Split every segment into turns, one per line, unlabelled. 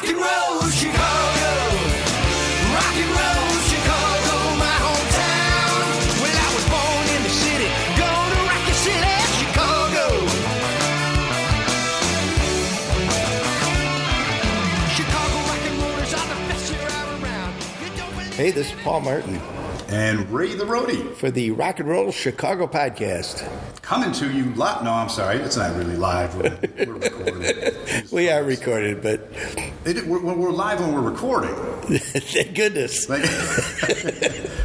and roll, Chicago. Rock and roll, Chicago, my hometown. Well, I was born in the city, gonna rock your city, Chicago. Chicago rock and rollers are the best you're ever around. You don't believe.
Hey, this is Paul Martin
And Ray the Roadie.
for the Rock and Roll Chicago podcast.
Coming to you live. No, I'm sorry. It's not really live. We're recording.
We are recorded, but
We're live when we're recording.
thank goodness.
Like,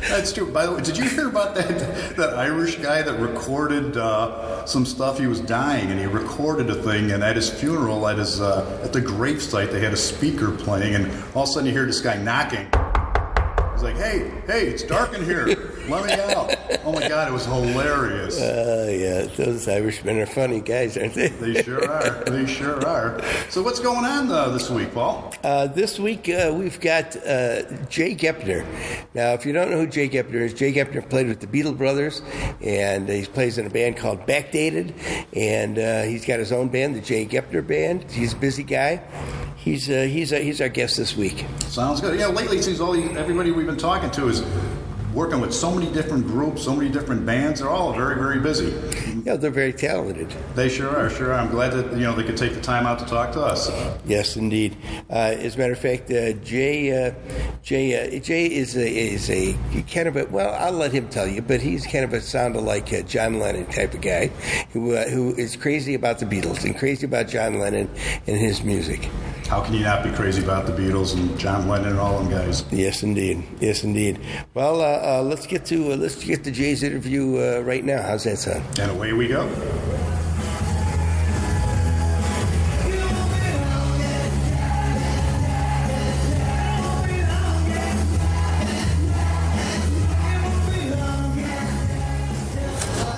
that's true. By the way, did you hear about that Irish guy that recorded some stuff? He was dying, and he recorded a thing. And at his funeral, at the gravesite, they had a speaker playing, and all of a sudden you hear this guy knocking. He's like, hey, it's dark in here. Let me out. Oh, my God, it was hilarious.
Yeah, those Irishmen are funny guys, aren't they?
They sure are. They sure are. So what's going on this week, Paul?
This week we've got Jay Goeppner. Now, if you don't know who Jay Goeppner is, Jay Goeppner played with the Beatle Brothers, and he plays in a band called Backdated, and he's got his own band, the Jay Goeppner Band. He's a busy guy. He's our guest this week.
Sounds good. Yeah, lately it seems everybody we've been talking to is working with so many different groups, so many different bands. They're all very, very busy.
Yeah, they're very talented.
They sure are. Sure are. I'm glad that they could take the time out to talk to us.
Yes, indeed. As a matter of fact, Jay is a kind of a, well, I'll let him tell you, but he's kind of a sounded like John Lennon type of guy who is crazy about the Beatles and crazy about John Lennon and his music.
How can you not be crazy about the Beatles and John Lennon and all them guys?
Yes, indeed. Yes, indeed. Well, let's get to Jay's interview right now. How's that sound?
And away we go.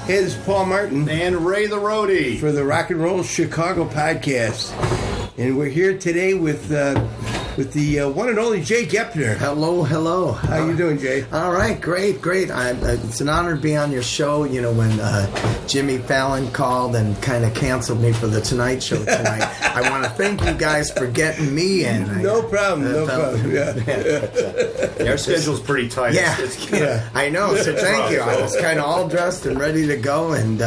Hey, this is Paul Martin
And Ray the Roadie.
for the Rock and Roll Chicago podcast, and we're here today with the one and only Jay Goeppner.
Hello.
How you doing, Jay?
All right, great. It's an honor to be on your show. You know, when Jimmy Fallon called and kind of canceled me for the Tonight Show tonight, I want to thank you guys for getting me in.
No problem. Yeah.
Our schedule's pretty tight.
Yeah, I know. So thank you. I was kind of all dressed and ready to go, and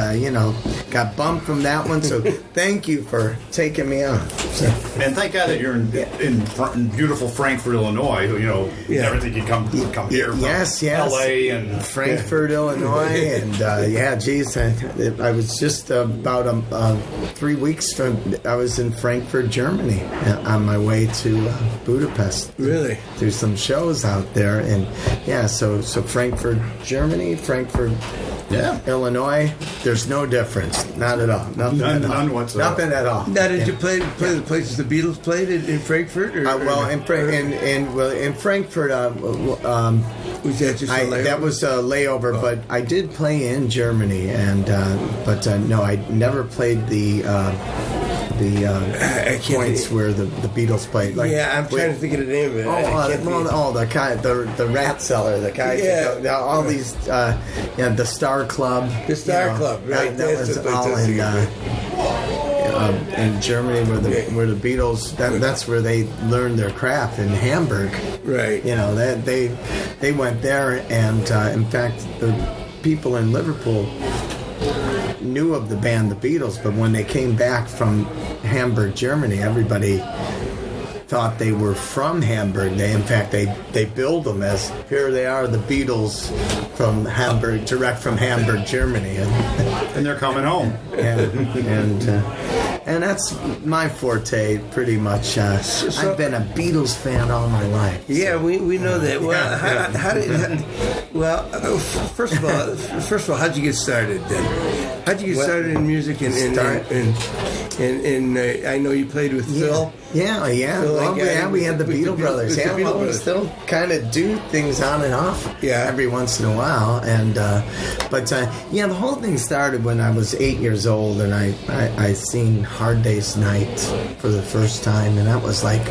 got bumped from that one. So thank you for taking me on. So.
And thank God that you're in beautiful Frankfort, Illinois. Never think you'd come here from
Yes.
L.A. and
Frankfort, Illinois, and I was just about 3 weeks from. I was in Frankfurt, Germany, on my way to Budapest.
Really?
Do some shows out there, and so Frankfurt, Germany, Frankfurt.
Yeah.
Illinois, there's no difference. Not at all.
None whatsoever.
Nothing at all.
Now, did you play the places the Beatles played in Frankfurt?
In Frankfurt,
was that just a layover?
That was a layover, but I did play in Germany, and no, I never played the points where the Beatles played.
I'm trying to think of the name of it.
The Rat Cellar, the guys, all these, the Star Club.
The Star Club, right?
That was all in Germany, where the Beatles. That's where they learned their craft in Hamburg.
Right.
They went there, and in fact, the people in Liverpool knew of the band the Beatles, but when they came back from Hamburg, Germany, everybody thought they were from Hamburg. They billed them as, here they are, the Beatles from Hamburg, direct from Hamburg, Germany,
and they're coming home.
And that's my forte, pretty much. I've been a Beatles fan all my life.
Yeah, we know that. Well, first of all, how'd you get started then? How'd you get started in music? And I know you played with Phil.
Yeah. We had the Beatle Brothers. We still kind of do things on and off. Every once in a while. And the whole thing started when I was 8 years old, and I seen Hard Day's Night for the first time, and that was like,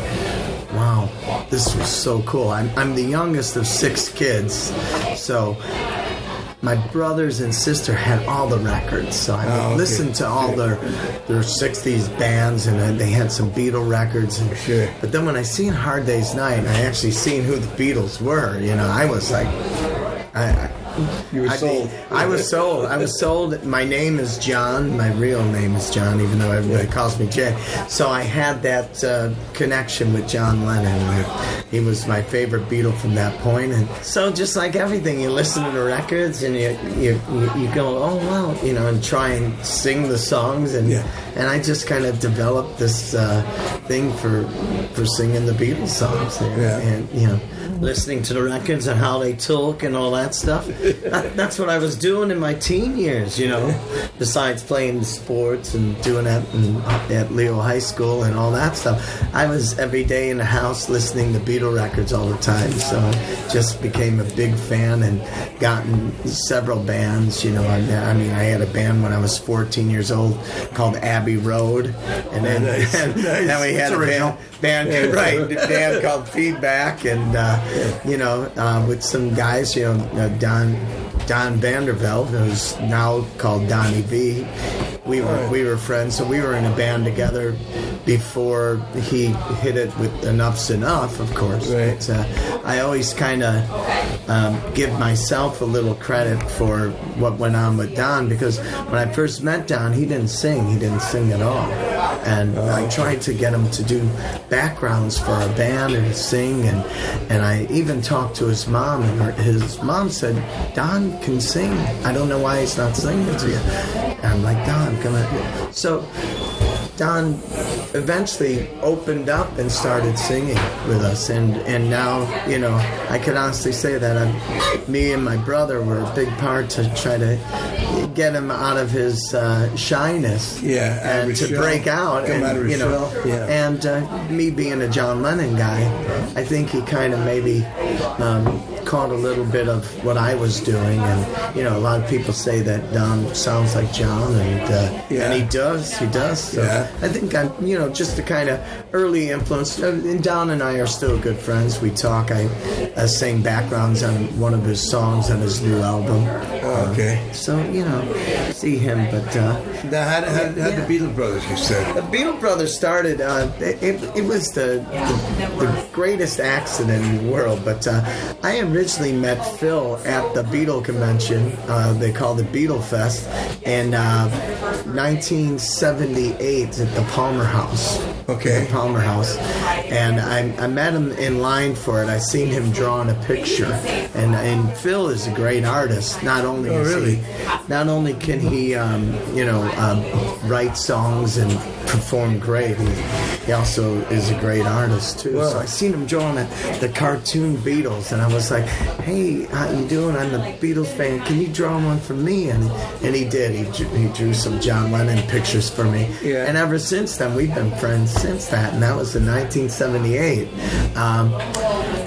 wow, this was so cool. I'm the youngest of 6 kids, so my brothers and sister had all the records, so I would listen to all their 60s bands, and they had some Beatle records. And,
sure.
But then when I seen Hard Day's Night, and I actually seen who the Beatles were, I was like,
You were sold.
I was sold. I was sold. My name is John. My real name is John, even though everybody calls me Jay. So I had that connection with John Lennon. He was my favorite Beatle from that point. And so just like everything, you listen to the records and you go, oh, wow, and try and sing the songs. And I just kind of developed this thing for singing the Beatles songs. And listening to the records and how they talk and all that stuff. That's what I was doing in my teen years, besides playing sports and doing that at Leo High School and all that stuff. I was every day in the house listening to Beatle records all the time, so just became a big fan and gotten several bands, I had a band when I was 14 years old called Abbey Road, and then, then we had a band called Feedback, and with some guys, Don Vandervelde, who's now called Donnie V. We were friends, so we were in a band together before he hit it with Enough's Enough, of course.
Right.
But, I always kind of give myself a little credit for what went on with Don, because when I first met Don, he didn't sing. He didn't sing at all. And I tried to get him to do backgrounds for our band and sing, and I even talked to his mom, and his mom said, Don can sing. I don't know why he's not singing to you. And I'm like, Don, come on. So Don eventually opened up and started singing with us, and now, I can honestly say that me and my brother were a big part to try to get him out of his shyness, and to break out, and and me being a John Lennon guy, I think he kind of maybe caught a little bit of what I was doing, and a lot of people say that Don sounds like John, and he does. So I think I'm just the kind of early influence. And Don and I are still good friends. We talk. I sang backgrounds on one of his songs on his new album.
Okay.
So see him, but
now how did the Beatle Brothers get started?
The Beatle Brothers started. It was the greatest accident in the world. But I originally met Phil at the Beatle convention. They called it Beatle Fest in 1978 at the Palmer House.
Okay.
The Palmer House, and I met him in line for it. I seen him drawing a picture, and Phil is a great artist. Not only can he write songs and perform great, he also is a great artist too. Wow. So I seen him drawing the cartoon Beatles, and I was like, hey, how you doing? I'm the Beatles fan. Can you draw one for me? And he did. He drew some John Lennon pictures for me. Yeah. And ever since then, we've been friends since that, and that was in 1978.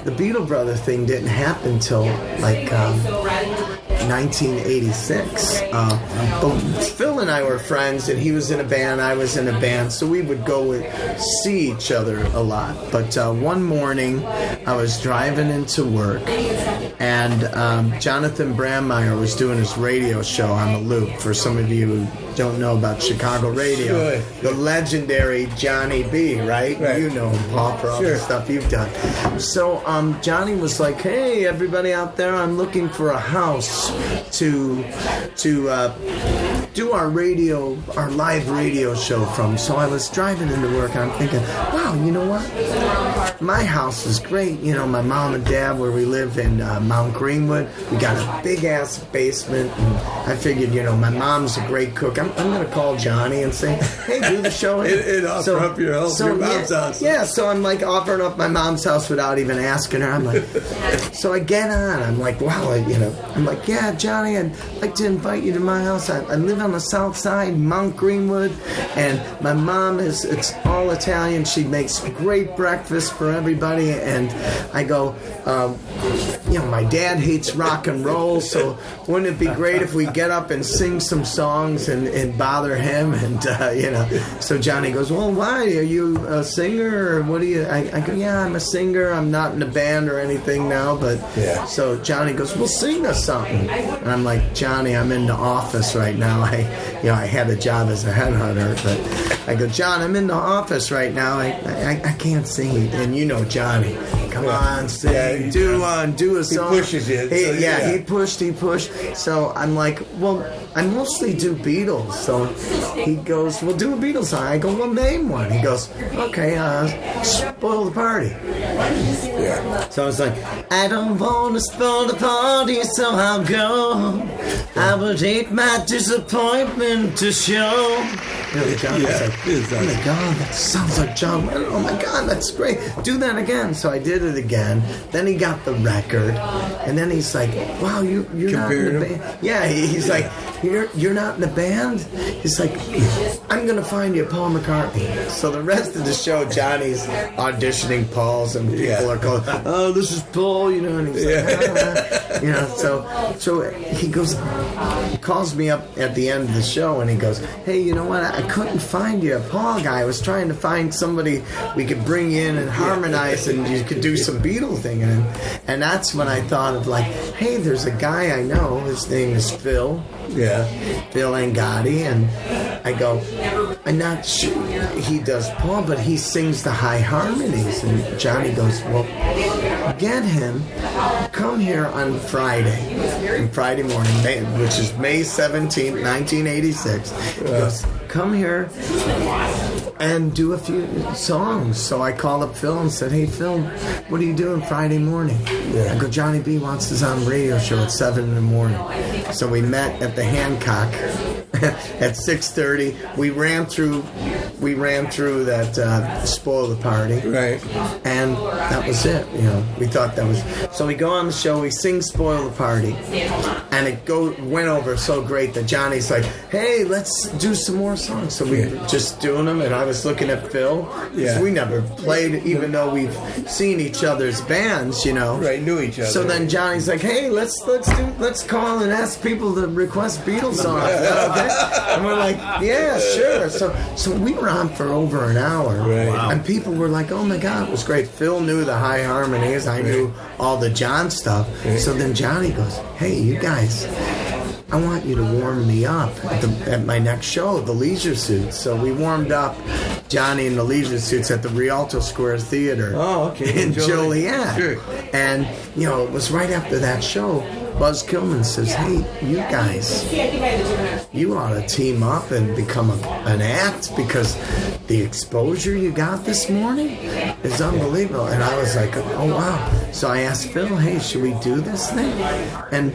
The Beatle Brother thing didn't happen till 1986. But Phil and I were friends, and he was in a band, I was in a band, so we would go see each other a lot. But one morning, I was driving into work, and Jonathan Brandmeier was doing his radio show on the Loop. For some of you who don't know about Chicago radio, the legendary Johnny B, right? You know him, Paul, for all the stuff you've done. So Johnny was like, hey, everybody out there, I'm looking for a house to do our live radio show from. So I was driving into work, and I'm thinking, wow, you know what? My house is great. My mom and dad, where we live in Mount Greenwood, we got a big ass basement, and I figured, my mom's a great cook. I'm going to call Johnny and say, hey, do the show.
and offer up your mom's house.
Yeah, so I'm like offering up my mom's house without even asking her. I'm like, so I get on. I'm like, wow, I'm like, yeah, Johnny, I'd like to invite you to my house. I live on the south side, Mount Greenwood, and my mom it's all Italian. She makes great breakfast for everybody. And I go, my dad hates rock and roll, so wouldn't it be great if we get up and sing some songs? And and bother him, and so Johnny goes, well, why, are you a singer, or what do you, I go, yeah, I'm a singer, I'm not in a band or anything now, but so Johnny goes, well, sing us something, and I'm like, Johnny, I'm in the office right now, I had a job as a headhunter, but I go, John, I'm in the office right now, I can't sing, and Johnny, come on, sing, do a song.
He pushes you.
He pushed. So I'm like, well, I mostly do Beatles. So he goes, well, do a Beatles song. I go, well, name one. He goes, okay, Spoil the Party. Yeah. So I was like, I don't want to spoil the party, so I'll go. I would hate my disappointment to show. John was like, oh my God, that sounds like John Lennon. Oh my God, that's great. Do that again. So I did it again. Then he got the record, and then he's like, wow, you're not in the band. Yeah, he's like, you're not in the band? He's like, I'm going to find you Paul McCartney. So the rest of the show, Johnny's auditioning Paul's, and people are going, oh, this is Paul, and he's like, so he goes, he calls me up at the end of the show, and he goes, hey, you know what, I couldn't find you a Paul guy. I was trying to find somebody we could bring in and harmonize, and you could do some Beatle thing. And that's when I thought of, like, hey, there's a guy I know, his name is Phil. Yeah, Phil Angotti, and I go, I'm not sure he does Paul, but he sings the high harmonies. And Johnny goes, well, get him, come here on Friday morning, which is May 17th, 1986. He goes, come here and do a few songs. So I called up Phil and said, hey, Phil, what are you doing Friday morning? I go, Johnny B wants us on a radio show at 7 in the morning. So we met at the Hancock at 6:30. We ran through that Spoil the Party. Right. And that was it. We thought that was... So we go on the show, we sing Spoil the Party, and it went over so great that Johnny's like, hey, let's do some more songs. So we were just doing them, and I was looking at Phil, because we never played, even though we've seen each other's bands, Right, knew each other. So then Johnny's like, hey, let's call and ask people to request Beatles songs. Okay? And we're like, yeah, sure. So we were on for over an hour. Right. Wow. And people were like, oh my God, it was great. Phil knew the high harmonies. I knew all the John stuff. So then Johnny goes, hey, you guys, I want you to warm me up at my next show, the Leisure Suits. So we warmed up Johnny in the Leisure Suits at the Rialto Square Theater in Joliet. Sure. And, it was right after that show, Buzz Kilman says, hey, you guys, you ought to team up and become an act, because the exposure you got this morning is unbelievable. And I was like, oh, wow. So I asked Phil, hey, should we do this thing? And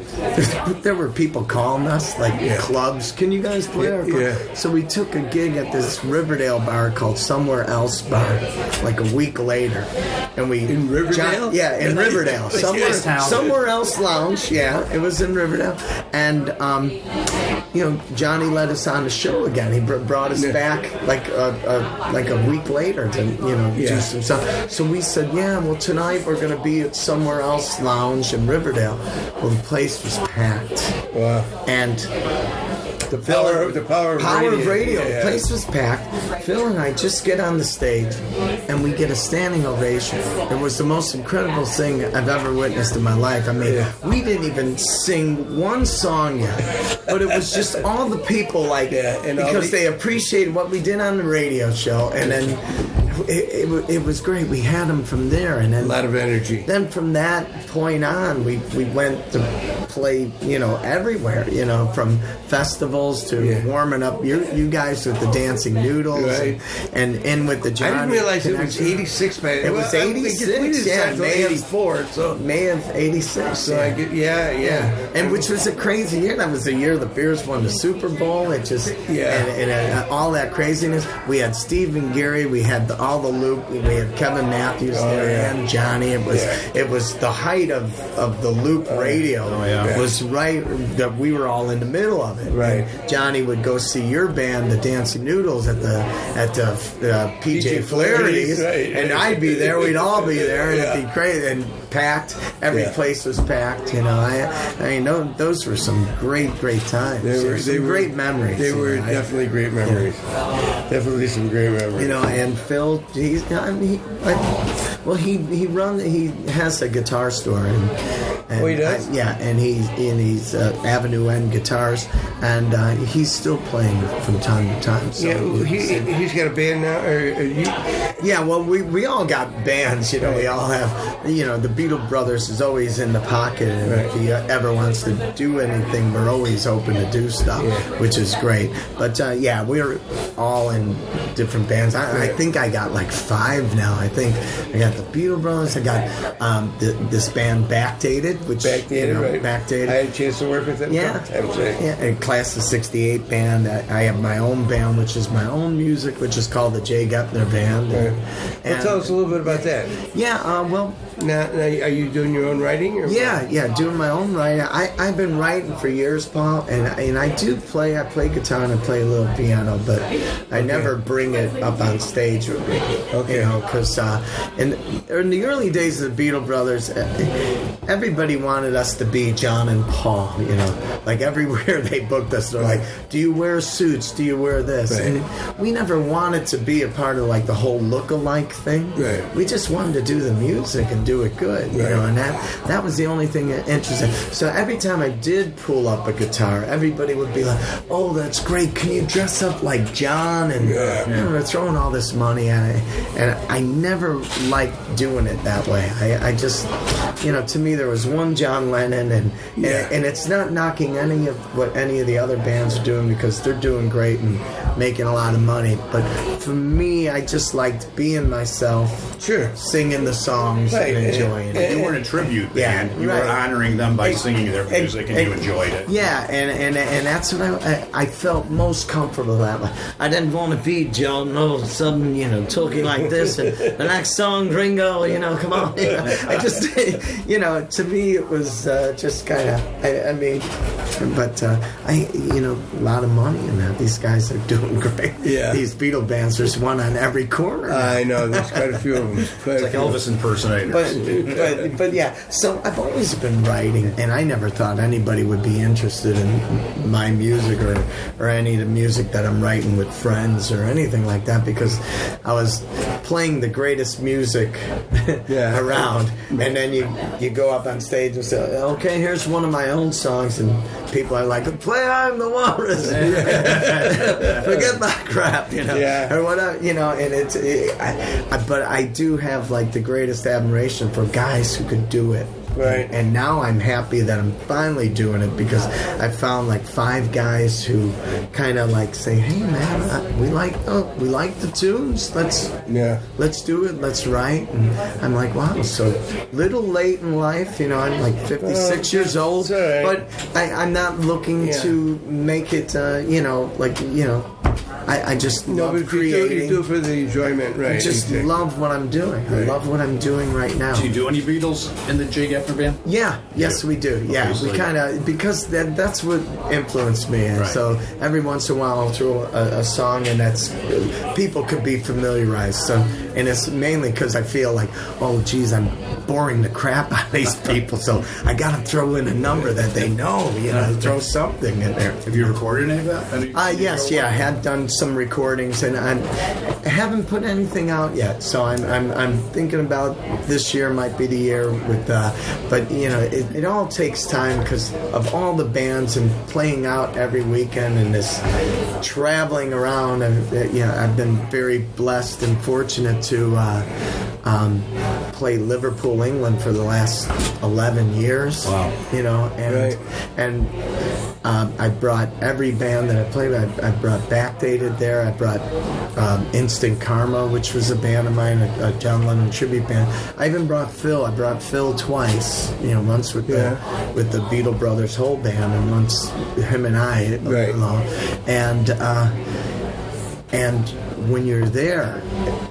there were people calling us, like clubs, can you guys play our club? Yeah. So we took a gig at this Riverdale bar called Somewhere Else Bar, like a week later. And we... In Riverdale? In Riverdale. Somewhere Else Lounge, it was in Riverdale. And, Johnny let us on the show again. He brought us back like a week later to, do some stuff. So we said, well, tonight we're going to be at Somewhere Else Lounge in Riverdale. Well, the place was packed. Wow. And... The power of radio. The place was packed. Phil and I just get on the stage, and we get a standing ovation. It was the most incredible thing I've ever witnessed in my life. I mean, we didn't even sing one song yet, but it was just all the people because they appreciated what we did on the radio show, and then it was great. We had them from there, and then a lot of energy. Then from that point on, we went to play, everywhere, from festivals to warming up you guys with the Dancing Noodles and in with the Johnny. I didn't realize it was 86, man. It was 86, May 84. So May of 86. So and which was a crazy year. That was the year the Bears won the Super Bowl. It just and all that craziness. We had Steve and Gary. We had all the loop. We had Kevin Matthews there and Johnny. It was the height of the loop radio. Was right that we were all in the middle of it.
Right.
And Johnny would go see your band, the Dancing Noodles, at the PJ Flaherty's, and I'd be there. We'd all be there, and it'd be crazy and packed. Every place was packed. You know, I know those were some great times. They were great memories.
They were definitely great memories. Definitely some great memories.
You know, and Phil, he has a guitar store, and
he does.
And he's Avenue N Guitars, and he's still playing from time to time. So
he's got a band now.
Yeah, well, we all got bands. You know, we all have. You know, the Beatle Brothers is always in the pocket, and if he ever wants to do anything, we're always open to do stuff, which is great. But we're all in different bands. I think I got like 5 now. I think I got the Beatle Brothers. I got this band Backdated, Backdated.
I had a chance to work with them.
A Class of '68 band. I have my own band, which is my own music, which is called the Jay Goeppner Band.
Well, tell us a little bit about that.
Now,
are you doing your own writing? Or
doing my own writing. I've been writing for years, Paul, and I do play. I play guitar and I play a little piano, but I never bring it up on stage with me. You know, because in the early days of the Beatle Brothers, everybody wanted us to be John and Paul. You know, like everywhere they booked us, they're like, "Do you wear suits? Do you wear this?"
Right.
And we never wanted to be a part of like the whole look-alike thing.
Right.
We just wanted to do the music and do it good. You know, and that was the only thing that interested. So every time I did pull up a guitar, everybody would be like, "Oh, that's great! Can you dress up like John?" And they're throwing all this money at it, and I never liked doing it that way. I just, you know, to me there was one John Lennon, and it's not knocking any of what any of the other bands are doing because they're doing great and making a lot of money. But for me, I just liked being myself, singing the songs and enjoying it.
You weren't a tribute band. You were honoring them by singing their music, and you enjoyed it.
Yeah, and that's what I felt most comfortable that way. I didn't want to be John all of a sudden, you know, talking like this, and the next song, Ringo, you know, come on. You know, I just, you know, to me it was just kind of, you know, a lot of money in that. These guys are doing great.
Yeah.
These Beatle bands, there's one on every corner.
I know, there's quite a few of them.
It's like Elvis impersonators.
But yeah, so I've always been writing, and I never thought anybody would be interested in my music or any of the music that I'm writing with friends or anything like that, because I was playing the greatest music around, and then you go up on stage and say, "Okay, here's one of my own songs," and people are like, "Play I'm the Walrus." Forget that crap, you know, or whatever, you know. And but I do have like the greatest admiration for guys who could do it.
Right.
And now I'm happy that I'm finally doing it, because I found like 5 guys who kind of like say, "Hey man, we like the tunes. Let's do it. Let's write." And I'm like, wow, so little late in life, you know. I'm like 56 years old, but I'm not looking to make it, you know, like, you know. I just love creating.
You do it for the enjoyment, right?
I just love what I'm doing. I love what I'm doing right now.
Do you do any Beatles in the Jay Goeppner Band?
Yeah, yes, we do. Yeah,
obviously.
We kind of, because that's what influenced me. And so every once in a while I'll throw a song, and that's, people could be familiarized. So, and it's mainly because I feel like, oh, geez, I'm boring the crap out of these people. So I got to throw in a number that they know. You know, throw something in there.
Have you recorded any of that?
Yes, I had done some recordings, and I haven't put anything out yet. So I'm thinking about this year might be the year with, but you know, it all takes time because of all the bands and playing out every weekend and this traveling around. I've been very blessed and fortunate to play Liverpool, England for the last 11 years.
Wow.
You know, and I brought every band that I played with. I brought Backdated there. I brought Instant Karma, which was a band of mine, a John Lennon tribute band. I even brought Phil. I brought Phil twice. You know, once with the Beatle Brothers whole band, and once him and I alone. And And when you're there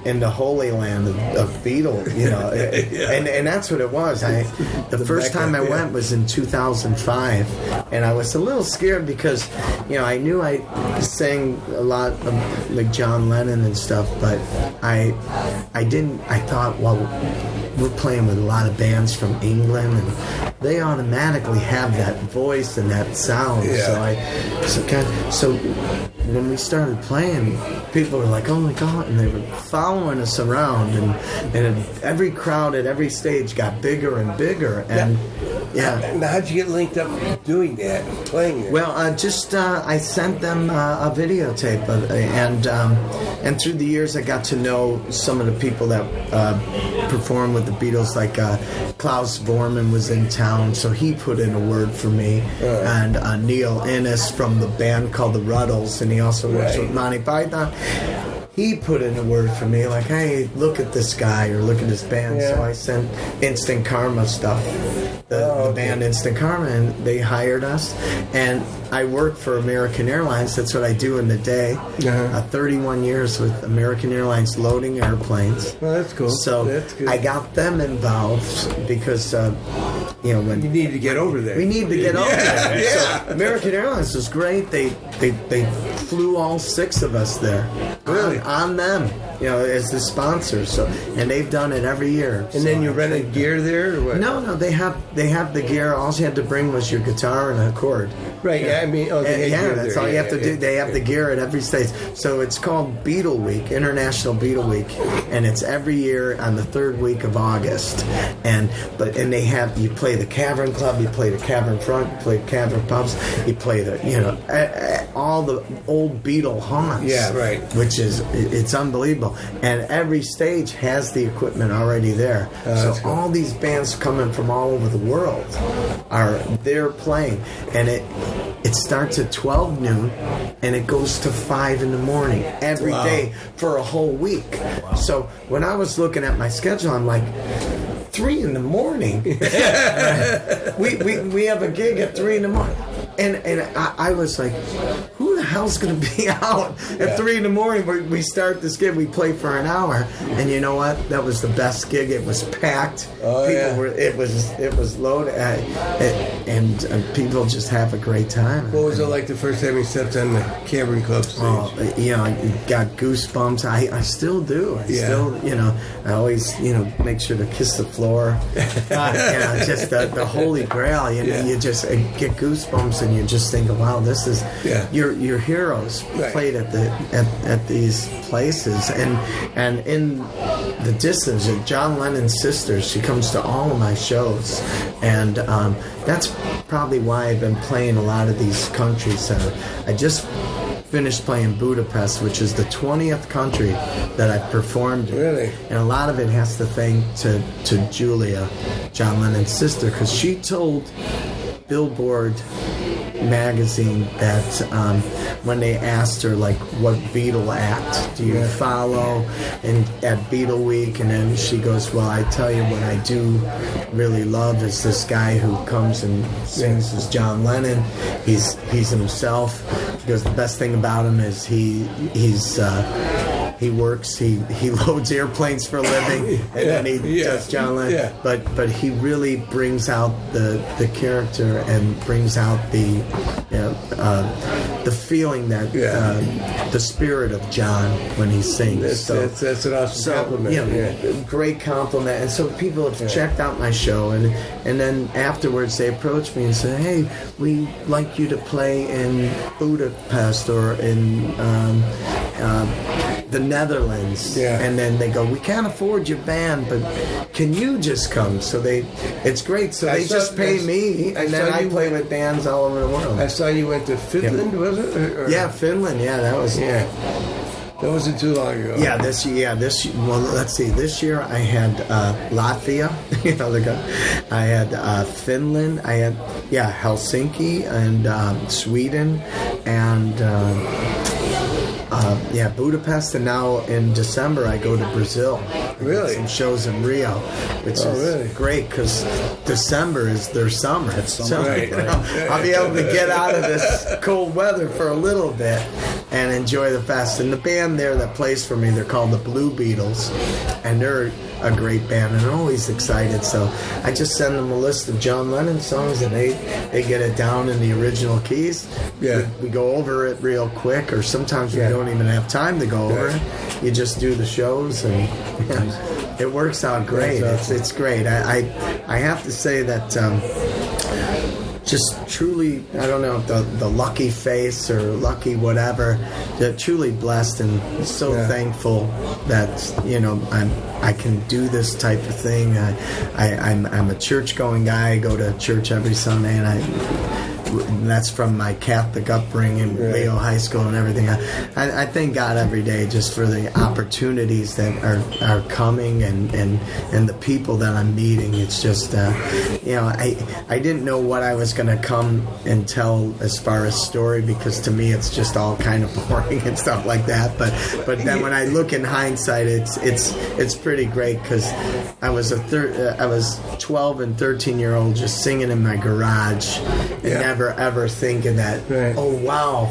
in the holy land of Beatles, and that's what it was. The first time I went was in 2005, and I was a little scared because, I knew I sang a lot of like John Lennon and stuff, but I thought, well, we're playing with a lot of bands from England, and they automatically have that voice and that sound.
Yeah.
So when we started playing, people were like, "Oh my God!" and they were following us around, and every crowd at every stage got bigger and bigger, and
Now, how'd you get linked up doing that, playing it?
Well, I sent them a videotape, and through the years, I got to know some of the people that performed with the Beatles, like Klaus Vormann was in town, so he put in a word for me, and Neil Innes from the band called the Ruddles, and he also works with Monty Python. He put in a word for me, like, "Hey, look at this guy," or "Look at this band." So I sent Instant Karma stuff, the band Instant Karma, and they hired us. And I work for American Airlines. That's what I do in the day. 31 years with American Airlines loading airplanes.
Well, that's cool.
So
that's good.
I got them involved because, when
You need to get over there.
we need to get over there.
Yeah.
So American Airlines was great. They flew all 6 of us there.
Really?
On them, as the sponsors. So, and they've done it every year.
And then you rented gear there, or what?
No, they have the gear. All you had to bring was your guitar and a cord.
Right, yeah, I mean, they had gear
that's
there.
all you have to do. They have the gear at every stage. So it's called Beatle Week, International Beatle Week, and it's every year on the 3rd week of August. And you play the Cavern Club, you play the Cavern Front, you play Cavern Pubs, you play all the old Beatle haunts.
Yeah, right.
Which it's unbelievable. And every stage has the equipment already there. So
cool.
all these bands coming from all over the world are there playing, and it starts at 12 noon and it goes to 5 in the morning every day for a whole week. So when I was looking at my schedule, I'm like, 3 in the morning. we have a gig at 3 in the morning. And I was like, who the hell's going to be out at 3 in the morning? We start this gig, we play for an hour, and you know what? That was the best gig. It was packed. It was loaded, and people just have a great time.
What was it like the first time you stepped on the Cavern Club stage?
I got goosebumps. I still do. I always, make sure to kiss the floor. Just the Holy Grail. You just get goosebumps, and you just think, wow, this is your heroes played at these places, and in the distance, John Lennon's sister, she comes to all of my shows, and that's probably why I've been playing a lot of these countries. I just finished playing Budapest, which is the 20th country that I've performed in.
Really?
And a lot of it has to thank to Julia, John Lennon's sister, because she told Billboard magazine that when they asked her, like, what Beatle act do you follow and at Beatle Week, and then she goes, well, I tell you what I do really love is this guy who comes and sings as John Lennon. He's himself. She goes, the best thing about him is he works, he loads airplanes for a living, and then he does John Lennon. Yeah. But he really brings out the character and brings out the feeling that the spirit of John when he sings.
That's an awesome compliment.
Great compliment. And so people have checked out my show, and then afterwards they approach me and say, hey, we'd like you to play in Budapest or in the Netherlands, and then they go, we can't afford your band, but can you just come? So it's great. So they just pay me, and then I play with bands all over the world.
I saw you went to Finland, was it?
Yeah, Finland. Yeah, that was
That wasn't too long ago.
Yeah, this year. Well, let's see. This year I had Latvia. I had Finland. I had Helsinki and Sweden and. Budapest, and now in December I go to Brazil.
Really?
Some shows in Rio, which is
really?
great because December is their summer.
summer.
Right.
I'll be able to get out of this cold weather for a little bit and enjoy the fest. And the band there that plays for me, they're called the Blue Beatles, and they're a great band, and I'm always excited. So I just send them a list of John Lennon songs, and they get it down in the original keys.
Yeah.
We go over it real quick, or sometimes we don't even have time to go over it. You just do the shows, and it works out great. It's great. I have to say that just truly, I don't know if the lucky face or lucky whatever, truly blessed and so thankful that I can do this type of thing. I'm a church going guy. I go to church every Sunday, and that's from my Catholic upbringing, Leo High School and everything. I thank God every day just for the opportunities that are coming and the people that I'm meeting. It's just, I didn't know what I was going to come and tell as far as story, because to me it's just all kind of boring and stuff like that. But then when I look in hindsight, it's pretty great, because I was I was 12 and 13-year-old just singing in my garage and never ever thinking that, oh wow,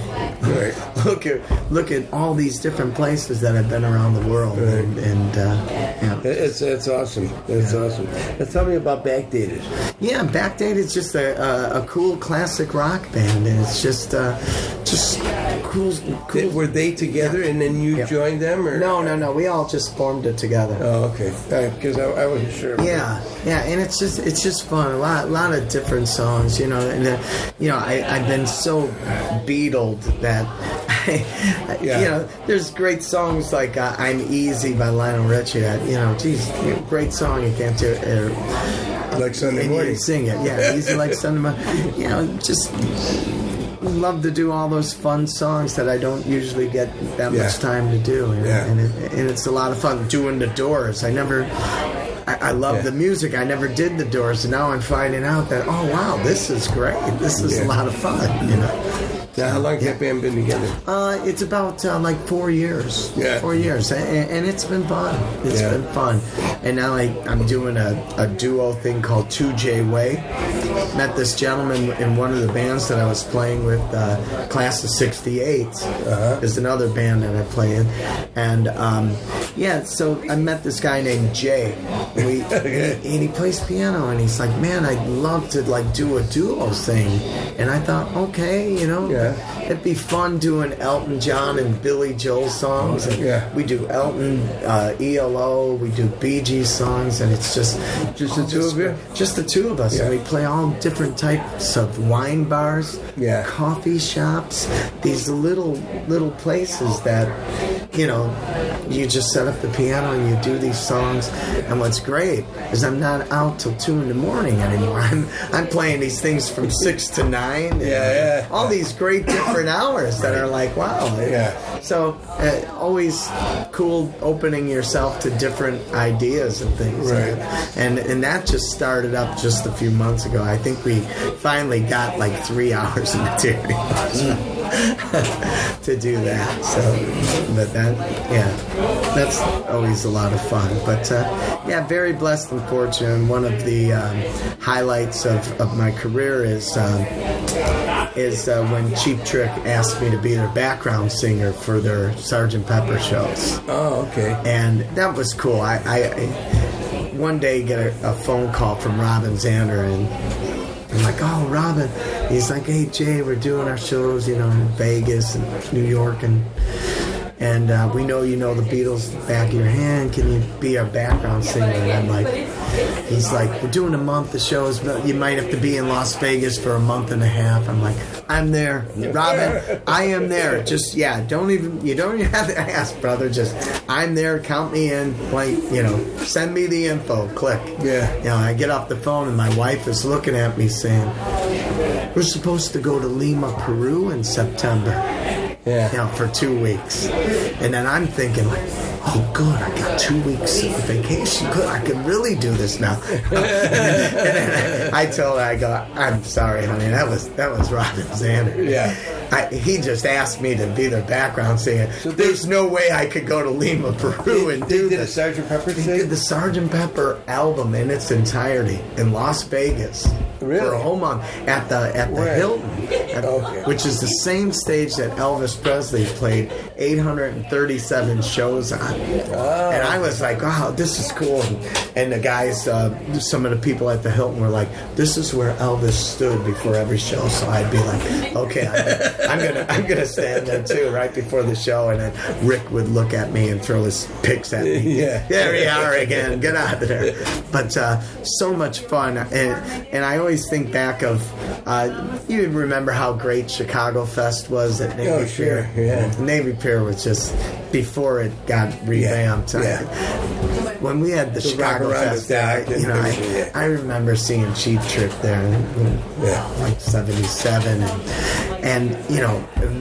look at all these different places that I've been around the world,
it's awesome. It's awesome. Now tell me about Backdated.
Yeah, Backdated is just a cool classic rock band, and it's just cool.
Were they together and then you joined them, or
no? We all just formed it together.
Oh, okay. Because I wasn't sure.
Yeah, and it's just fun. A lot of different songs, and I've been so Beatled that there's great songs like "I'm Easy" by Lionel Richie. That great song. You can't do it.
Like Sunday morning.
You sing it, easy like Sunday morning. Just love to do all those fun songs that I don't usually get that much time to do, and it's a lot of fun doing the Doors. I love the music. I never did the Doors, and now I'm finding out that, oh wow, this is great. This is a lot of fun.
Now, how long has that band been together?
It's about like 4 years.
Yeah.
4 years, and it's been fun. It's been fun. And now I'm doing a duo thing called 2J Way. Met this gentleman in one of the bands that I was playing with, Class of '68. Is another band that I play in, and so I met this guy named Jay. And he plays piano, and he's like, man, I'd love to do a duo thing. And I thought, okay, it'd be fun doing Elton John and Billy Joel songs. And we do Elton, ELO, we do Bee Gees songs, and it's just
the two of you?
Just the two of us. And we play all different types of wine bars, coffee shops, these little places that, you just set up the piano and you do these songs. And what's great is I'm not out till 2 a.m. anymore. I'm playing these things from 6 to 9. All these great different hours that are like, wow. So always cool opening yourself to different ideas and things. And that just started up just a few months ago. I think we finally got like 3 hours of material to do that. So, but that's always a lot of fun. But very blessed and fortunate. And one of the highlights of my career is when Cheap Trick asked me to be their background singer for their Sgt. Pepper shows.
Oh, okay.
And that was cool. I one day get a phone call from Robin Zander, and I'm like, oh, Robin. He's like, hey, Jay, we're doing our shows, in Vegas and New York, and we know you know the Beatles back of your hand. Can you be our background singer? And I'm like, he's like, we're doing a month of shows, but you might have to be in Las Vegas for a month and a half. I'm like, I'm there, Robin. I am there. Just you don't even have to ask, brother. Just I'm there. Count me in. Like, send me the info. Click. I get off the phone and my wife is looking at me saying, we're supposed to go to Lima, Peru in September. For 2 weeks. And then I'm thinking, like, oh, good, I got 2 weeks of vacation. Good, I can really do this now. and then I told her, I go, I'm sorry, honey, that was Robin Zander.
Yeah.
He just asked me to be their background singer. So there's no way I could go to Lima, Peru and do
did a
this.
Sgt. Pepper thing?
They did the Sgt. Pepper album in its entirety in Las Vegas.
Really?
For a whole month at the Hilton, which is the same stage that Elvis Presley played 837 shows on.
Oh.
And I was like, wow, this is cool. And the guys, some of the people at the Hilton were like, this is where Elvis stood before every show. So I'd be like, okay, I'm gonna stand there too right before the show. And then Rick would look at me and throw his picks at me.
Yeah.
There you are again. Get out of there. But so much fun. And I always think back of, you remember how great Chicago Fest was at Navy Pier?
Sure, yeah.
Navy Pier was just, before it got revamped.
Yeah.
When we had the Chicago Fest there, I remember seeing Cheap Trick there in like 77. And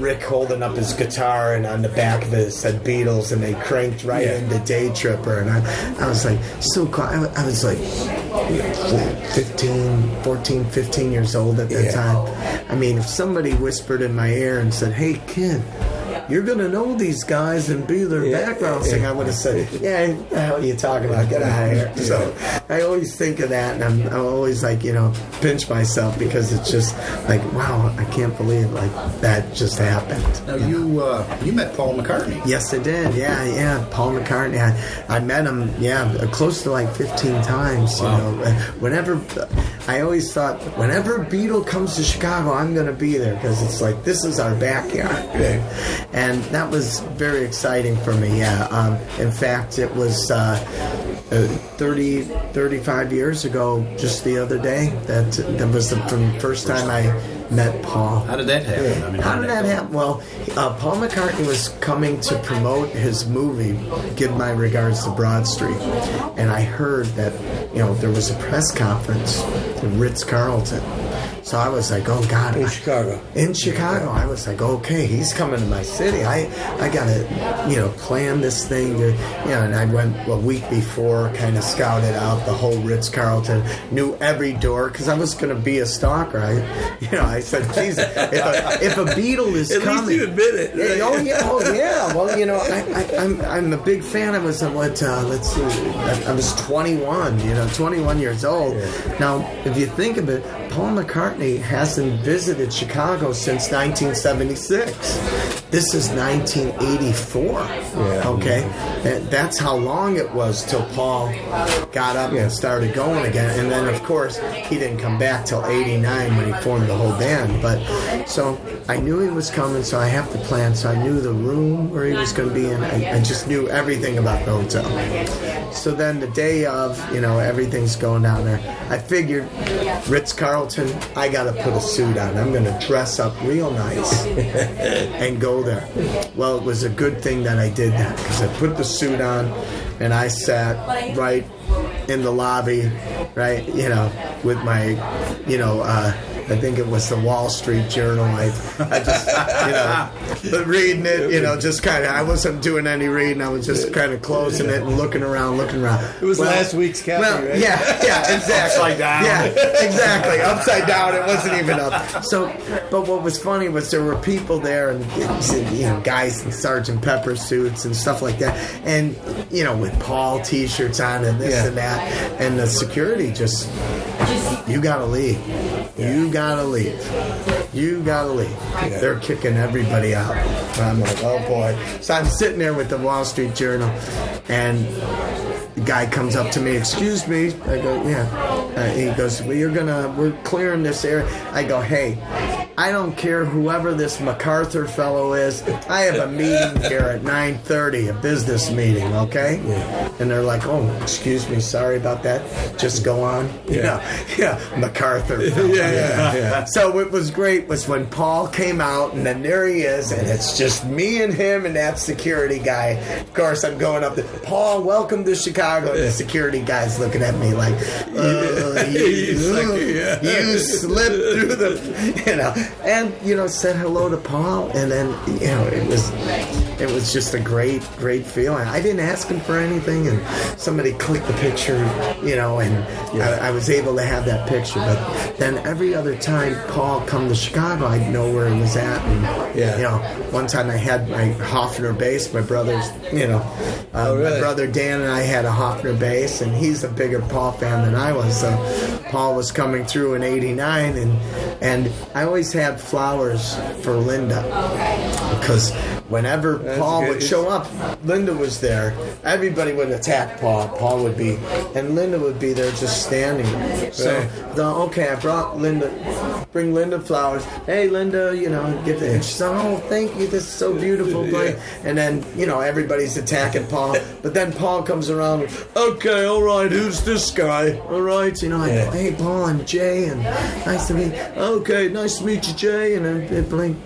Rick holding up his guitar, and on the back of it said Beatles, and they cranked right into Day Tripper. And I was like, so cool. I was like 15 years old at that time. I mean, if somebody whispered in my ear and said, hey, kid, you're going to know these guys and be their background singer, I would have said, yeah, what the hell are you talking about? Get out of here. So I always think of that, and I'm always like, pinch myself, because it's just like, wow, I can't believe like that just happened.
Now you met Paul McCartney.
Yes, I did. Yeah. Paul McCartney. I met him, close to like 15 times.
Wow.
Whenever, I always thought, whenever Beatle comes to Chicago, I'm going to be there, because it's like, this is our backyard. And that was very exciting for me, in fact, it was 35 years ago, just the other day, that was the first time I met Paul.
How did that happen?
How did that happen? Well, Paul McCartney was coming to promote his movie, Give My Regards to Broad Street. And I heard that, there was a press conference at Ritz-Carlton. So I was like, oh, God.
In Chicago.
I was like, okay, he's coming to my city. I got to, plan this thing. And I went a week before, kind of scouted out the whole Ritz-Carlton, knew every door, because I was going to be a stalker. I said, geez, if a Beatle is coming.
At least you admit it. Right?
Oh, yeah. Well, I'm a big fan. I was, let's see, I was 21, 21 years old. Yeah. Now, if you think of it, Paul McCartney hasn't visited Chicago since 1976. This is 1984. Okay? And that's how long it was till Paul got up and started going again. And then, of course, he didn't come back till 89 when he formed the whole band. But so I knew he was coming, so I have to plan. So I knew the room where he was going to be in. I just knew everything about the hotel. So then the day of, everything's going down there. I figured Ritz-Carlton, I got to put a suit on. I'm going to dress up real nice and go there. Well, it was a good thing that I did that, because I put the suit on and I sat right in the lobby, right, with my, I think it was the Wall Street Journal. I just, reading it, just kind of, I wasn't doing any reading. I was just kind of closing it and looking around.
It was last week's copy, right?
Yeah, exactly. Upside down. Yeah, exactly. Upside down. It wasn't even up. So, but what was funny was there were people there, and guys in Sgt. Pepper suits and stuff like that, and with Paul T-shirts on and this and that, and the security just, you gotta leave. You gotta leave. They're kicking everybody out. I'm like, oh boy. So I'm sitting there with the Wall Street Journal, and the guy comes up to me, excuse me. I go, yeah. He goes, well, we're clearing this area. I go, hey, I don't care whoever this MacArthur fellow is. I have a meeting here at 9:30, a business meeting, okay? Yeah. And they're like, oh, excuse me, sorry about that. Just go on. Yeah, MacArthur fellow. Yeah. So what was great was when Paul came out, and then there he is, and it's just me and him and that security guy. Of course, I'm going up to, Paul, welcome to Chicago. And the security guy's looking at me like, you slipped through the, and said hello to Paul, and then it was just a great feeling. I didn't ask him for anything, and somebody clicked the picture, and I was able to have that picture. But then every other time Paul come to Chicago, I'd know where he was at, and one time I had my Hofner bass, my brother's,
really?
my brother Dan and I had a Hofner bass, and he's a bigger Paul fan than I was. So Paul was coming through in '89, and I always had flowers for Linda, because whenever Paul would show up, Linda was there. Everybody would attack Paul. Paul would be, and Linda would be there just standing. So, okay, I brought Linda, bring Linda flowers. Hey, Linda, give it. And she said, oh, thank you, this is so beautiful. Yeah. And then, everybody's attacking Paul. But then Paul comes around, okay, all right, who's this guy? All right, I go, hey, Paul, I'm Jay, and nice to meet you. Okay, nice to meet you, Jay. And then blink.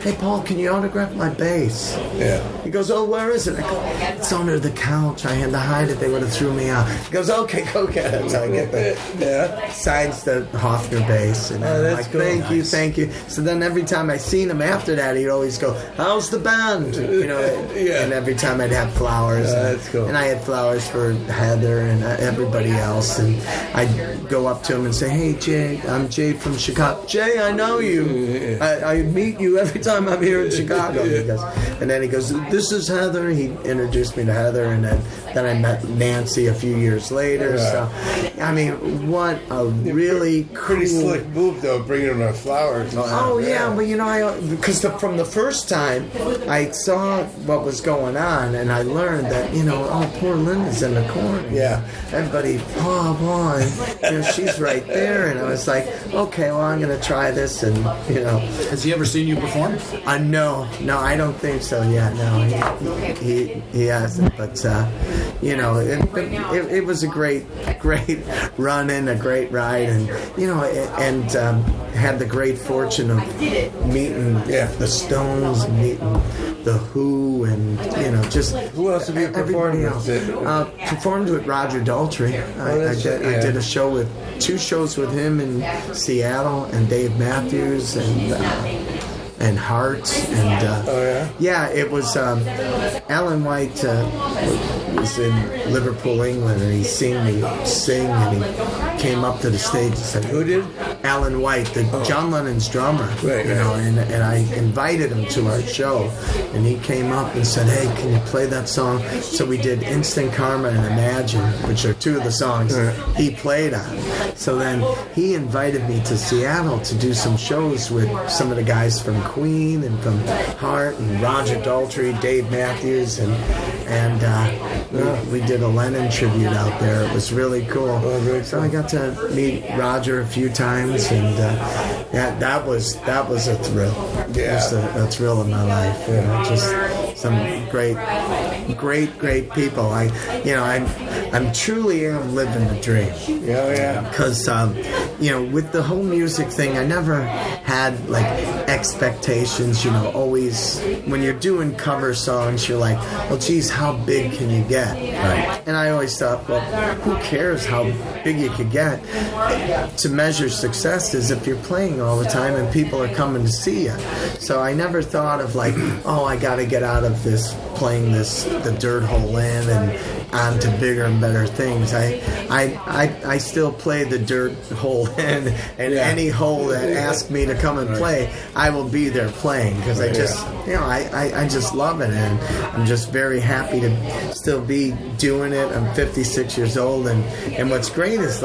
Hey, Paul, can you autograph my bass?
Yeah.
He goes, oh, where is it? I go, it's under the couch. I had to hide it. They would have threw me out. He goes, okay, go get it. So I get signs the Hofner bass. And I'm like, cool. Thank you. So then every time I seen him after that, he'd always go, how's the band? And every time I'd have flowers.
That's cool.
And I had flowers for Heather and everybody else. And I'd go up to him and say, hey, Jay, I'm Jay from Chicago. Jay, I know you. I meet you every time I'm here in Chicago. And then he goes, this is Heather. He introduced me to Heather, and then I met Nancy a few years later. So, I mean, what a really
pretty slick move, though, bringing them flowers.
Oh, yeah, but because from the first time I saw what was going on, and I learned that, poor Linda's in the corner.
Yeah.
Everybody, Paul, and she's right there, and I was like, okay, well, I'm going to try this, and,
Has he ever seen you perform?
No, I don't think so. Yeah, no, he hasn't. But it was a great run in, a great ride, and had the great fortune of meeting the Stones, and meeting the Who, and just
who else have you performed with?
Performed with Roger Daltrey. I did a show with 2 shows with him in Seattle, and Dave Matthews, and Hart, and it was Alan White was in Liverpool, England, and he seen me sing, and he came up to the stage and said,
who did?
Alan White, John Lennon's drummer.
Right.
And I invited him to our show, and he came up and said, hey, can you play that song? So we did Instant Karma and Imagine, which are 2 of the songs he played on. So then he invited me to Seattle to do some shows with some of the guys from Queen and from Hart and Roger Daltrey, Dave Matthews, and we did a Lennon tribute out there. It was really cool. So I got to meet Roger a few times, and that was a thrill.
Yeah,
it was a thrill in my life. Just some great people. I'm truly am living the dream.
Yeah.
Because with the whole music thing, I never had expectations. Always when you're doing cover songs, you're like, well, geez, how big can you get? Right. And I always thought, well, who cares how big you could get? To measure success is if you're playing all the time and people are coming to see you. So I never thought of I got to get out of this playing the dirt hole in and on to bigger and better things. I still play the dirt hole in, and any hole that asks me to come and play, I will be there playing, because I just I just love it, and I'm just very happy to still be doing it. I'm 56 years old, and what's great is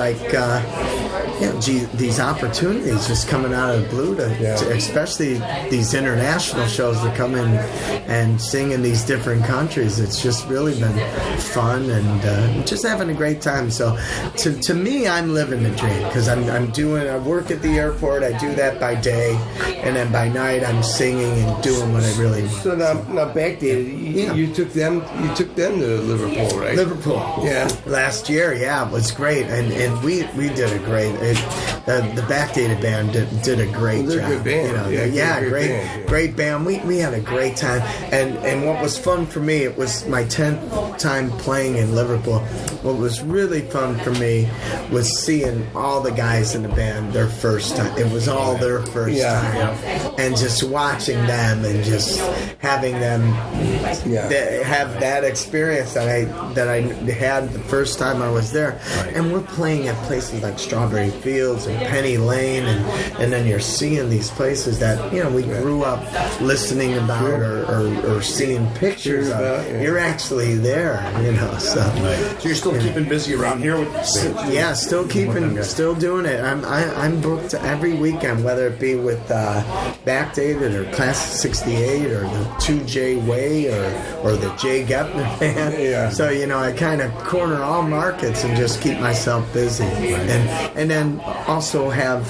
these opportunities just coming out of the blue to especially these international shows that come in and sing in these different countries. It's just really been fun, and just having a great time. So to me, I'm living the dream, because I work at the airport. I do that by day, and then by night I'm singing and doing what I really want.
So now backdated, you took them to Liverpool, right?
Liverpool, last year, it was great, and we did a great. The backdated band did a great job.
Good band.
Great band. We had a great time, and what was fun for me, it was my 10th time playing playing in Liverpool, what was really fun for me was seeing all the guys in the band their first time. It was all their first time. And just watching them and just having them have that experience that I had the first time I was there. Right. And we're playing at places like Strawberry Fields and Penny Lane, and then you're seeing these places that, you know, we grew up listening about or seeing pictures of. You're actually there, you know. So
you're still keeping busy around here with
still doing it. I'm booked every weekend, whether it be with Backdated or Class 68 or the 2J Way or the Jay Goeppner band. So, you know, I kind of corner all markets and just keep myself busy, and then also have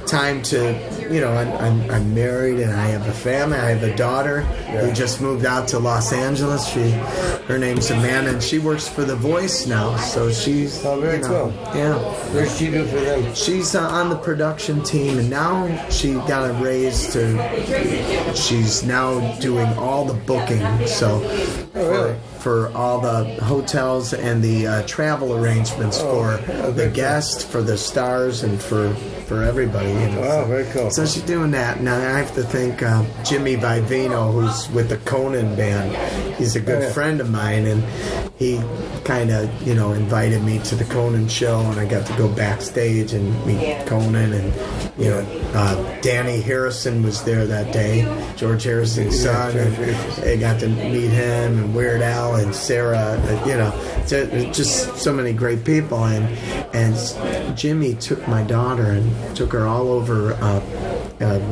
time to, you know, I'm married and I have a family. I have a daughter who just moved out to Los Angeles. Her name's Amanda, and she works for The Voice now. So she's
very cool.
Yeah.
What's she do for them?
She's on the production team, and now she got a raise to. She's now doing all the booking. So. For all the hotels and the travel arrangements for the guests, for the stars, and for everybody. You know.
Wow, very cool.
So she's doing that. Now I have to thank Jimmy Vivino, who's with the Conan band. He's a good friend of mine, and he kind of, you know, invited me to the Conan show, and I got to go backstage and meet Conan, and you know, Danny Harrison was there that day, George Harrison's son, and I got to meet him, and Weird Al and Sarah, you know, just so many great people, and Jimmy took my daughter and took her all over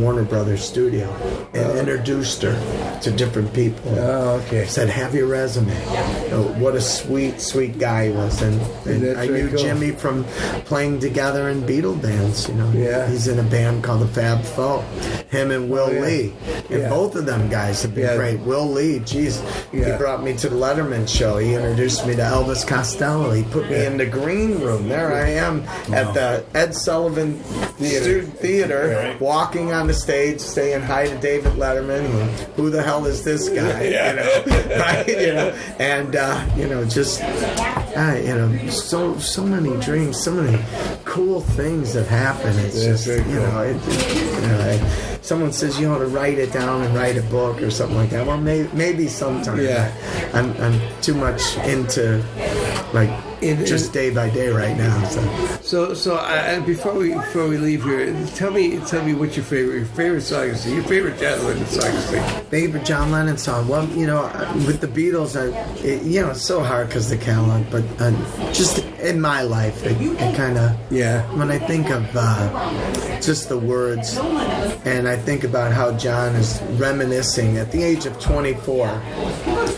Warner Brothers studio and introduced her to different people. Said, have your resume. What a sweet guy he was, and I knew Jimmy from playing together in Beatle bands. You know, he's in a band called the Fab Four. Him and Will Lee, and both of them guys have been great. Will Lee, geez, he brought me to the Letterman show. He introduced me to Elvis Costello. He put me in the green room. There I am at the Ed Sullivan Theater, walking on the stage, saying hi to David Letterman. Who the hell is this guy? You know, right? You know, and you know, just you know, so many dreams, so many cool things that happen. It's just, you know, someone says you ought to write it down and write a book or something like that. Well, maybe sometime. I'm too much into like just day by day right now.
So before we leave here, tell me what your favorite song is. Your favorite John Lennon song is.
Favorite John Lennon song? Well, you know, with the Beatles, you know, it's so hard because the catalog, but just in my life, it kind of when I think of just the words, and I think about how John is reminiscing at the age of 24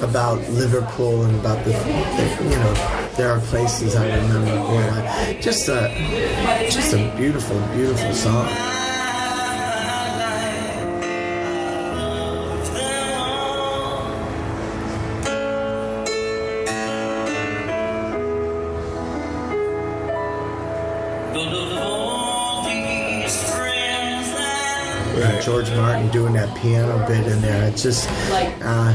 about Liverpool and about the you know, there are places I remember going. Just a beautiful, beautiful song. George Martin doing that piano bit in there. It's just, I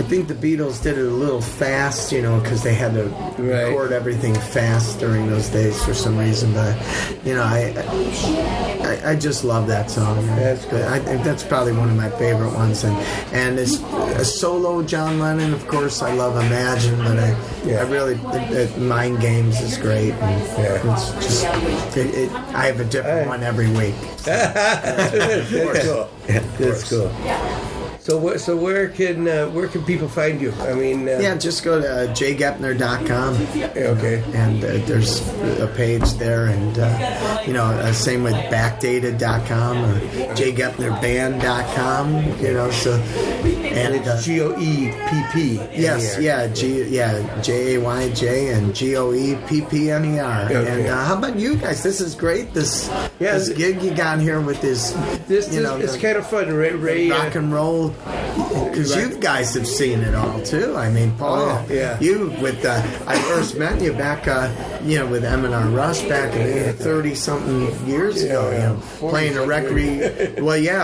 think the Beatles did it a little fast, you know, because they had to record everything fast during those days for some reason. But, you know, I just love that song.
That's good.
I think that's probably one of my favorite ones. And it's a solo John Lennon, of course. I love Imagine, but I really, Mind Games is great. And it's just, I have a different one every week.
That's cool. That's cool. So where can people find you? I mean,
just go to jaygoeppner.com.
Okay.
And there's a page there, and you know, same with backdated.com or jaygoeppnerband.com. You know, so and
it's GOEPP.
Yes, JAYJ and GOEPPNER.
Okay.
And how about you guys? This is great. This gig you got here with this, you know,
it's kind of fun. Ray
rock and roll because you guys have seen it all too. I mean, Paul, you with I first met you back, with M&R Rush back in 30-something years ago. Playing a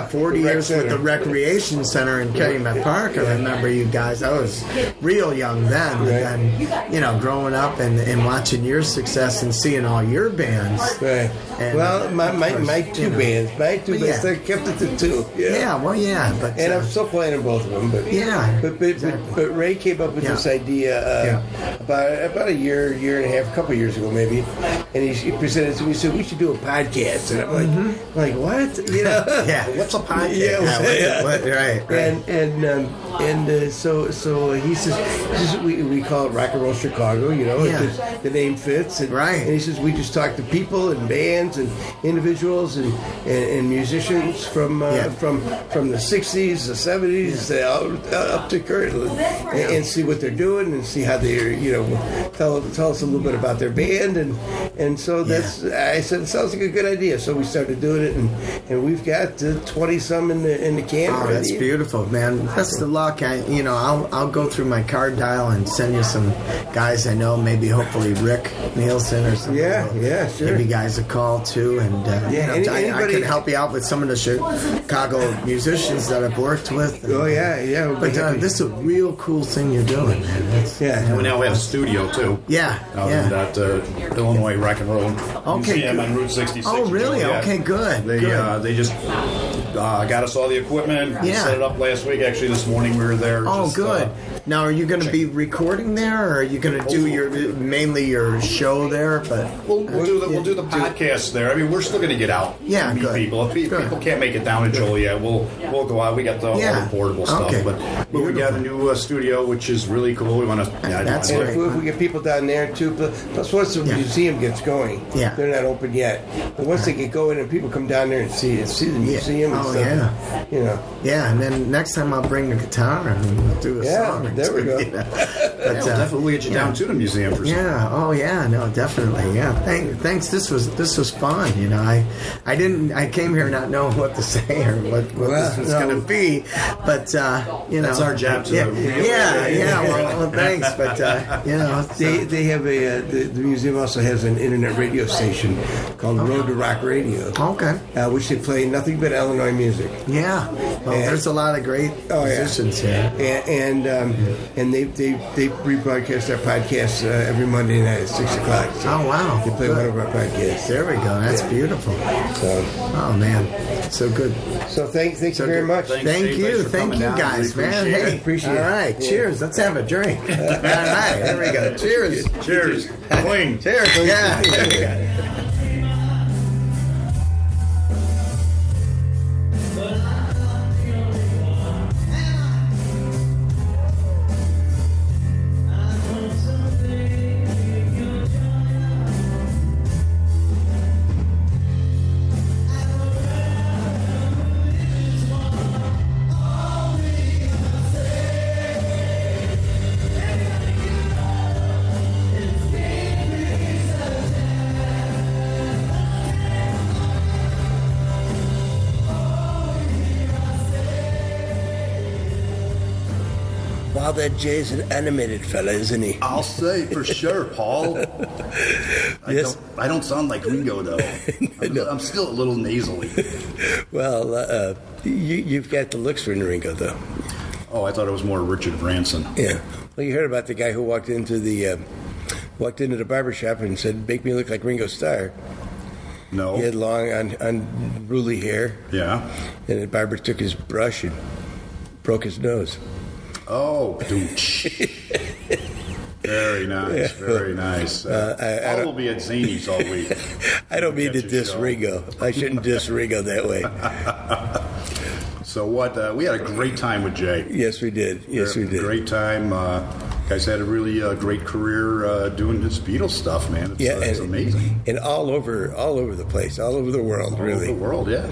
40 years with the Recreation Center in Calumet Park. I remember you guys. I was real young then, but then growing up and watching your success and seeing all your bands.
Right.
And,
well, my two bands, I kept it to two.
But
and I'm still playing in both of them. But but Ray came up with this idea about a year and a half, a couple of years ago maybe, and he presented it to me. He said we should do a podcast, and I'm like what?
What's a podcast?
Right. So he says we call it Rock and Roll Chicago. The name fits. And he says we just talk to people and bands and individuals and musicians from the 60s, the 70s, up to current, and see what they're doing and see how they're tell us a little bit about their band and so that's I said it sounds like a good idea. So we started doing it and we've got 20 some in the can.
Oh, that's beautiful, man. Best of luck. I'll go through my card dial and send you some guys I know. Maybe hopefully Rick Nielsen or something.
Yeah, sure.
Give you guys a call too, and I can help you out with some of the Chicago musicians that I've worked with. And, But this is a real cool thing you're doing, man.
And we now have a studio too. In that Illinois Rock and Roll Museum on Route 66.
Oh, really? Okay, good.
They just got us all the equipment. We set it up last week. Actually, this morning we were there.
Oh, good. Now, are you going to be recording there, or are you going to do mainly your show there? But
we'll do the podcast there. I mean, we're still going to get out.
Yeah,
meet people. If people can't make it down to Joliet, we'll go out. We got all the portable stuff, but we got a new studio, which is really cool. We want to.
That's great.
If we get people down there too, plus once the museum gets going, they're not open yet. But once they get going and people come down there and see the museum and stuff,
and then next time I'll bring the guitar and we'll do a song.
There we go.
But we'll definitely get you down to the museum for something.
No, definitely. Thanks. This was fun. I came here not knowing what to say or what this was going to be, but
that's our job too.
Well, thanks, but
they have the museum also has an internet radio station called Road to Rock Radio.
Okay.
Which they play nothing but Illinois music.
Yeah. Well, there's a lot of great musicians here.
And they rebroadcast our podcasts every Monday night at 6 o'clock. So
oh, wow.
They play one of our podcasts.
There we go. That's beautiful.
So,
oh, man. So good.
So thank you very much.
Thank you guys, man. Hey,
appreciate it.
All right. Cheers. Let's have a drink. All right. There we go. Cheers.
Cheers. Clean.
Cheers. Yeah.
Wow, that Jay's an animated fella, isn't he?
I'll say for sure, Paul. I don't sound like Ringo, though. I'm still a little nasally.
Well, you've got the looks for Ringo, though.
Oh, I thought it was more Richard Branson.
Yeah. Well, you heard about the guy who walked into the barbershop and said, "Make me look like Ringo Starr."
No.
He had long, unruly hair.
Yeah.
And the barber took his brush and broke his nose.
Oh, douche. Very nice, very nice. I will be at Zany's all week.
I don't mean to diss Ringo. I shouldn't diss Ringo that way.
So what? We had a great time with Jay.
Yes, we did.
Great time. Guys had a really great career doing this Beatles stuff, man. It's amazing.
And all over the place, all over the world, really.
All over the world, yeah.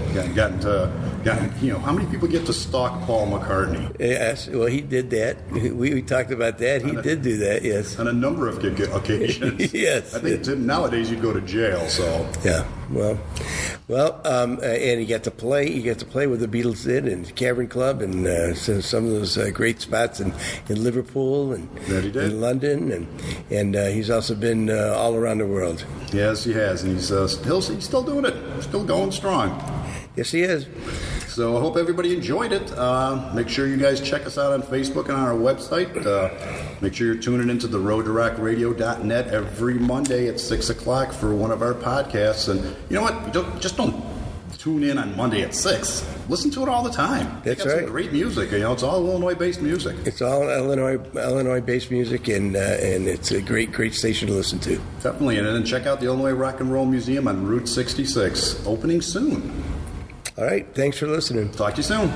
Gotten, how many people get to stalk Paul McCartney?
Yes, well, he did that. We talked about that. He did do that, yes.
On a number of occasions.
Yes.
I think nowadays you'd go to jail, so.
Yeah. And you get to play with the Beatles did and Cavern Club and some of those great spots in Liverpool and in London, and he's also been all around the world.
Yes, he has, and he's still doing it, still going strong.
Yes, he is.
So I hope everybody enjoyed it. Make sure you guys check us out on Facebook and on our website. Make sure you're tuning into the roadtorockradio.net every Monday at 6 o'clock for one of our podcasts. And you know what? Don't tune in on Monday at 6. Listen to it all the time.
That's
right.
Some
great music. It's all Illinois-based music.
It's all Illinois-based music, and it's a great station to listen to.
Definitely. And then check out the Illinois Rock and Roll Museum on Route 66, opening soon.
All right. Thanks for listening.
Talk to you soon.